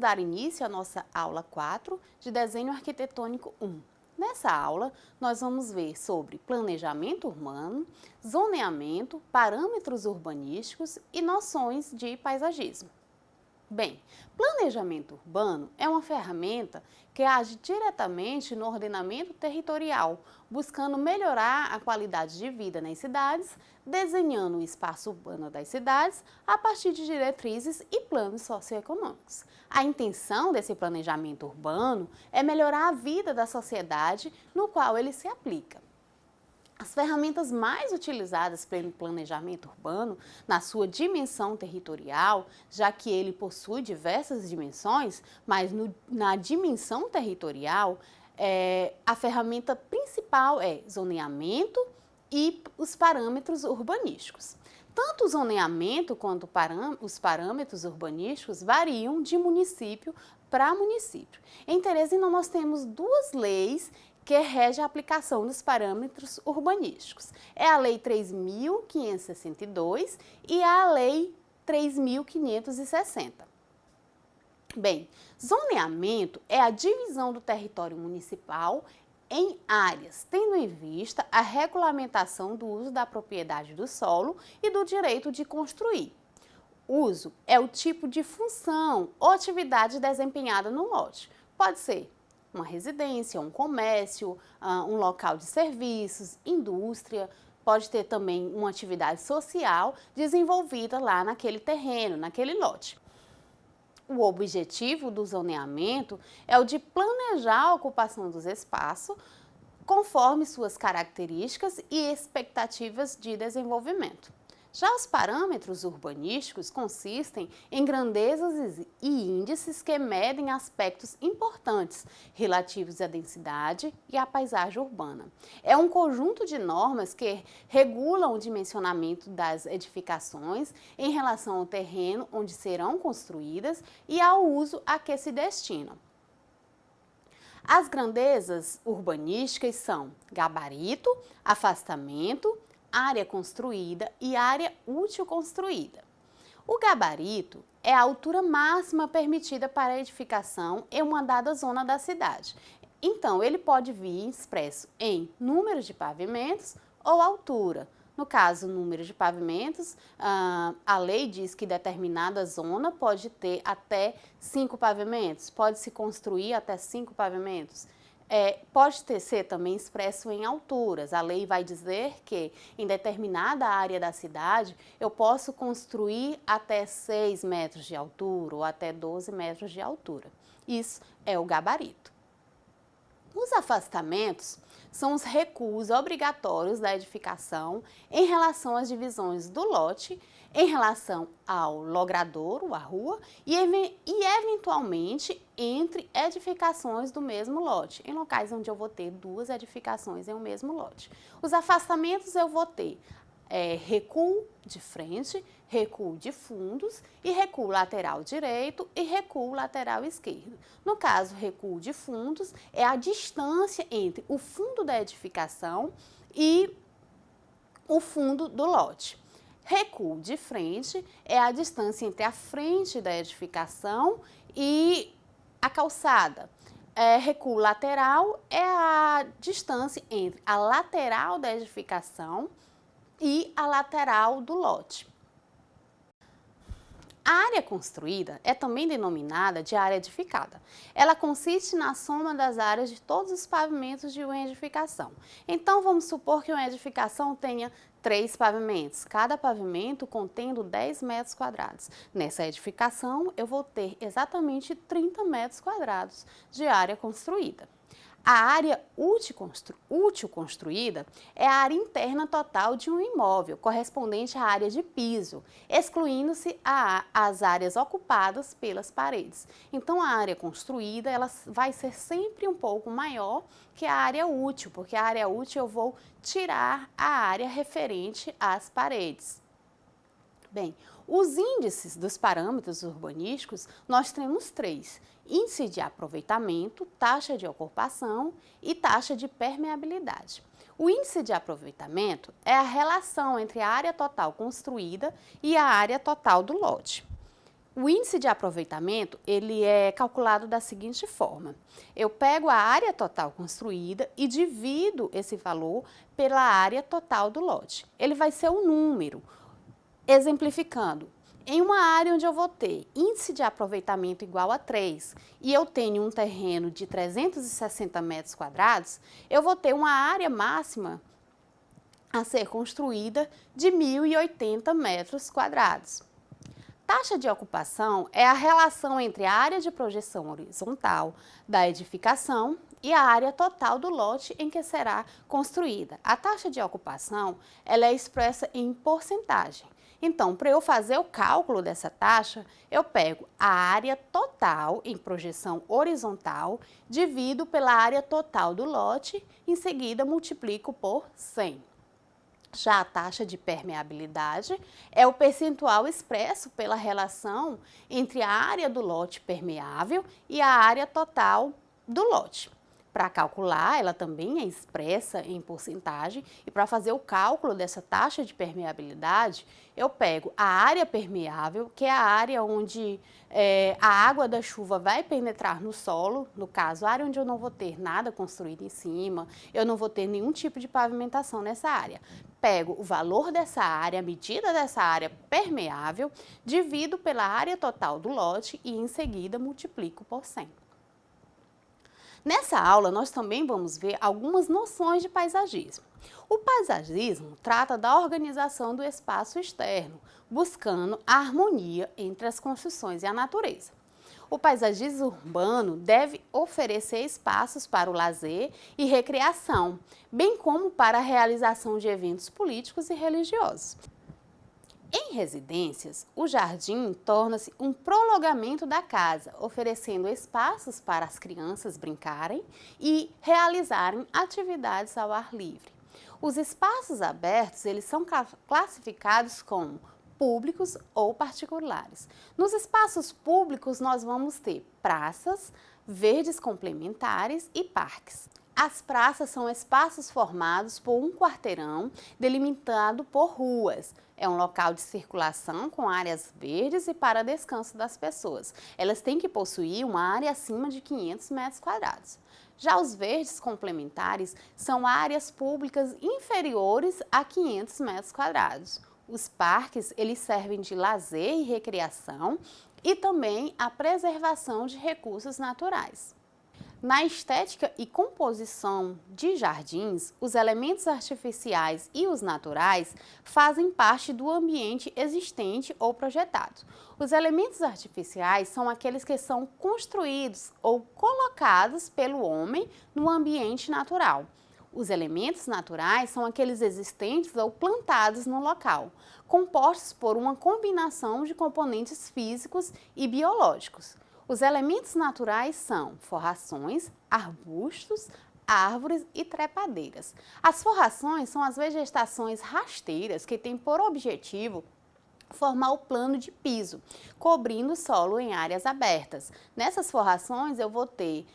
dar início à nossa aula 4 de Desenho Arquitetônico 1. Nessa aula, nós vamos ver sobre planejamento urbano, zoneamento, parâmetros urbanísticos e noções de paisagismo. Bem, planejamento urbano é uma ferramenta que age diretamente no ordenamento territorial, buscando melhorar a qualidade de vida nas cidades, desenhando o espaço urbano das cidades a partir de diretrizes e planos socioeconômicos. A intenção desse planejamento urbano é melhorar a vida da sociedade no qual ele se aplica. As ferramentas mais utilizadas pelo planejamento urbano, na sua dimensão territorial, já que ele possui diversas dimensões, mas na dimensão territorial, a ferramenta principal é zoneamento e os parâmetros urbanísticos. Tanto o zoneamento quanto os parâmetros urbanísticos variam de município para município. Em Teresina, nós temos duas leis que rege a aplicação dos parâmetros urbanísticos. É a Lei 3.562 e a Lei 3.560. Bem, zoneamento é a divisão do território municipal em áreas, tendo em vista a regulamentação do uso da propriedade do solo e do direito de construir. Uso é o tipo de função ou atividade desempenhada no lote. Pode ser uma residência, um comércio, um local de serviços, indústria, pode ter também uma atividade social desenvolvida lá naquele terreno, naquele lote. O objetivo do zoneamento é o de planejar a ocupação dos espaços conforme suas características e expectativas de desenvolvimento. Já os parâmetros urbanísticos consistem em grandezas e índices que medem aspectos importantes relativos à densidade e à paisagem urbana. É um conjunto de normas que regulam o dimensionamento das edificações em relação ao terreno onde serão construídas e ao uso a que se destinam. As grandezas urbanísticas são gabarito, afastamento, área construída e área útil construída. O gabarito é a altura máxima permitida para a edificação em uma dada zona da cidade. Então, ele pode vir expresso em número de pavimentos ou altura. No caso, número de pavimentos, a lei diz que determinada zona pode ter até 5 pavimentos, pode se construir até 5 pavimentos. Pode ser também expresso em alturas. A lei vai dizer que em determinada área da cidade eu posso construir até 6 metros de altura ou até 12 metros de altura. Isso é o gabarito. Os afastamentos são os recuos obrigatórios da edificação em relação às divisões do lote, em relação ao logradouro, a rua, e eventualmente entre edificações do mesmo lote, em locais onde eu vou ter duas edificações em um mesmo lote. Os afastamentos eu vou ter recuo de frente, recuo de fundos e recuo lateral direito e recuo lateral esquerdo. No caso, recuo de fundos é a distância entre o fundo da edificação e o fundo do lote. Recuo de frente é a distância entre a frente da edificação e a calçada. Recuo lateral é a distância entre a lateral da edificação e a lateral do lote. A área construída é também denominada de área edificada. Ela consiste na soma das áreas de todos os pavimentos de uma edificação. Então, vamos supor que uma edificação tenha 3 pavimentos, cada pavimento contendo 10 metros quadrados. Nessa edificação, eu vou ter exatamente 30 metros quadrados de área construída. A área útil construída é a área interna total de um imóvel, correspondente à área de piso, excluindo-se as áreas ocupadas pelas paredes. Então, a área construída ela vai ser sempre um pouco maior que a área útil, porque a área útil eu vou tirar a área referente às paredes. Bem, os índices dos parâmetros urbanísticos, nós temos 3. Índice de aproveitamento, taxa de ocupação e taxa de permeabilidade. O índice de aproveitamento é a relação entre a área total construída e a área total do lote. O índice de aproveitamento, ele é calculado da seguinte forma: eu pego a área total construída e divido esse valor pela área total do lote. Ele vai ser um número, exemplificando. Em uma área onde eu vou ter índice de aproveitamento igual a 3 e eu tenho um terreno de 360 metros quadrados, eu vou ter uma área máxima a ser construída de 1.080 metros quadrados. Taxa de ocupação é a relação entre a área de projeção horizontal da edificação e a área total do lote em que será construída. A taxa de ocupação ela é expressa em porcentagem. Então, para eu fazer o cálculo dessa taxa, eu pego a área total em projeção horizontal, divido pela área total do lote, em seguida multiplico por 100. Já a taxa de permeabilidade é o percentual expresso pela relação entre a área do lote permeável e a área total do lote. Para calcular, ela também é expressa em porcentagem e para fazer o cálculo dessa taxa de permeabilidade, eu pego a área permeável, que é a área onde a água da chuva vai penetrar no solo, no caso, a área onde eu não vou ter nada construído em cima, eu não vou ter nenhum tipo de pavimentação nessa área. Pego o valor dessa área, a medida dessa área permeável, divido pela área total do lote e em seguida multiplico por 100. Nessa aula, nós também vamos ver algumas noções de paisagismo. O paisagismo trata da organização do espaço externo, buscando a harmonia entre as construções e a natureza. O paisagismo urbano deve oferecer espaços para o lazer e recreação, bem como para a realização de eventos políticos e religiosos. Em residências, o jardim torna-se um prolongamento da casa, oferecendo espaços para as crianças brincarem e realizarem atividades ao ar livre. Os espaços abertos, eles são classificados como públicos ou particulares. Nos espaços públicos, nós vamos ter praças, verdes complementares e parques. As praças são espaços formados por um quarteirão delimitado por ruas. É um local de circulação com áreas verdes e para descanso das pessoas. Elas têm que possuir uma área acima de 500 metros quadrados. Já os verdes complementares são áreas públicas inferiores a 500 metros quadrados. Os parques, eles servem de lazer e recreação e também a preservação de recursos naturais. Na estética e composição de jardins, os elementos artificiais e os naturais fazem parte do ambiente existente ou projetado. Os elementos artificiais são aqueles que são construídos ou colocados pelo homem no ambiente natural. Os elementos naturais são aqueles existentes ou plantados no local, compostos por uma combinação de componentes físicos e biológicos. Os elementos naturais são forrações, arbustos, árvores e trepadeiras. As forrações são as vegetações rasteiras que têm por objetivo formar o plano de piso, cobrindo o solo em áreas abertas. Nessas forrações eu vou ter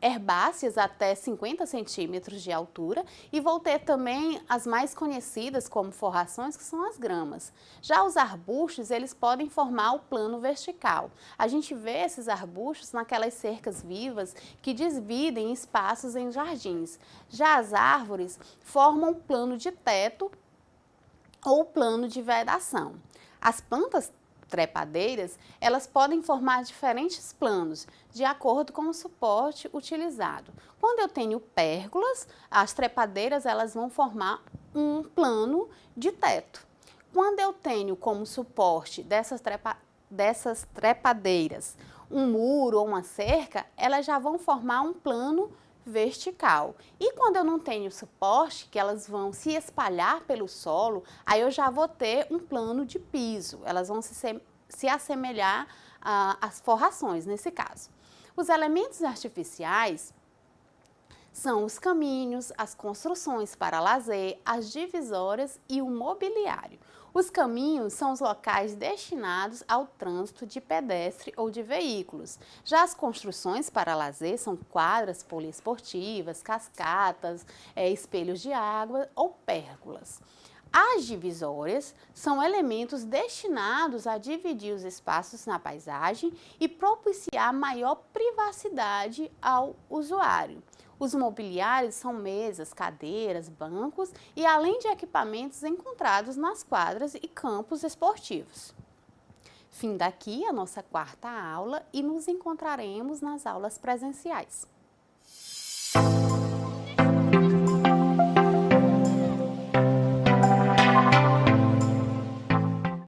herbáceas até 50 centímetros de altura e vou ter também as mais conhecidas como forrações, que são as gramas. Já os arbustos, eles podem formar o plano vertical. A gente vê esses arbustos naquelas cercas vivas que dividem espaços em jardins. Já as árvores formam o plano de teto ou plano de vedação. As plantas trepadeiras, elas podem formar diferentes planos, de acordo com o suporte utilizado. Quando eu tenho pérgolas, as trepadeiras elas vão formar um plano de teto. Quando eu tenho como suporte dessas trepadeiras um muro ou uma cerca, elas já vão formar um plano vertical. E quando eu não tenho suporte, que elas vão se espalhar pelo solo, aí eu já vou ter um plano de piso. Elas vão se assemelhar às forrações, nesse caso. Os elementos artificiais são os caminhos, as construções para lazer, as divisórias e o mobiliário. Os caminhos são os locais destinados ao trânsito de pedestre ou de veículos. Já as construções para lazer são quadras poliesportivas, cascatas, espelhos de água ou pérgolas. As divisórias são elementos destinados a dividir os espaços na paisagem e propiciar maior privacidade ao usuário. Os mobiliários são mesas, cadeiras, bancos e além de equipamentos encontrados nas quadras e campos esportivos. Fim daqui a nossa quarta aula e nos encontraremos nas aulas presenciais.